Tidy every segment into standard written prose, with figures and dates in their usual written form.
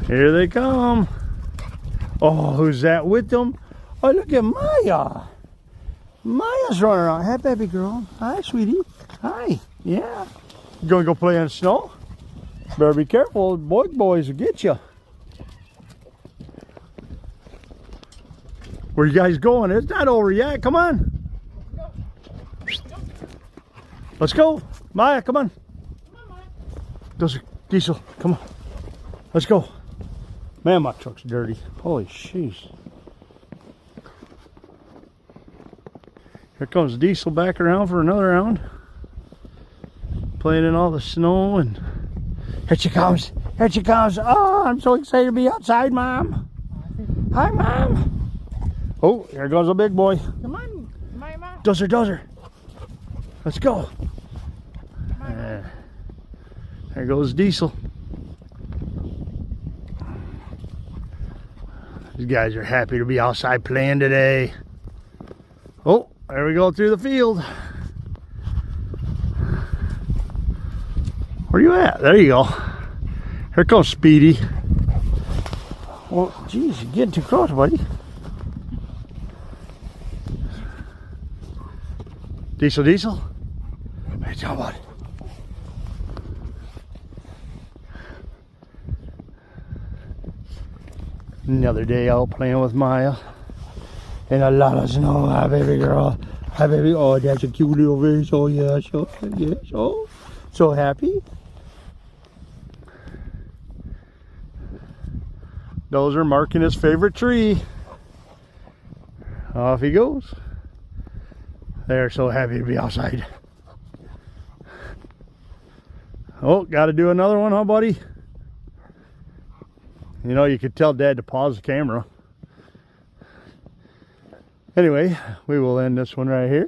Here they come. Oh, who's that with them? Oh, look at Maya. Maya's running around. Hi, baby girl. Hi, sweetie. Hi. Yeah. You gonna go play in the snow? Better be careful. Boys will get you. Where you guys going? It's not over yet. Come on. Let's go. Maya, come on. Those are Diesel. Come on. Let's go. Man, my truck's dirty. Holy jeez. Here comes Diesel back around for another round. Playing in all the snow, and here she comes. Here she comes. Oh, I'm so excited to be outside, Mom. Hi, Mom. Oh, here goes a big boy. Come on, Mama. Dozer. Let's go. There goes Diesel. These guys are happy to be outside playing today. Oh, there we go through the field. Where you at? There you go. Here comes Speedy. Well, geez, you're getting too close, buddy. Diesel. Hey, tell buddy. Another day out playing with Maya. And a lot of snow. Hi, baby girl. Hi, baby. Oh, that's a cute little fish. Oh, yeah. So happy. Those are marking his favorite tree. Off he goes. They're so happy to be outside. Oh, got to do another one, huh, buddy? You know, you could tell Dad to pause the camera. Anyway, we will end this one right here.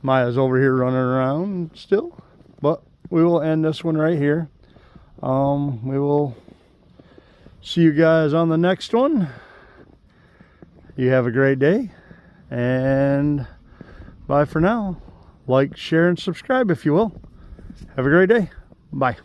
Maya's over here running around still, but we will end this one right here. We will see you guys on the next one. You have a great day, and bye for now. Like, share, and subscribe if you will. Have a great day. Bye.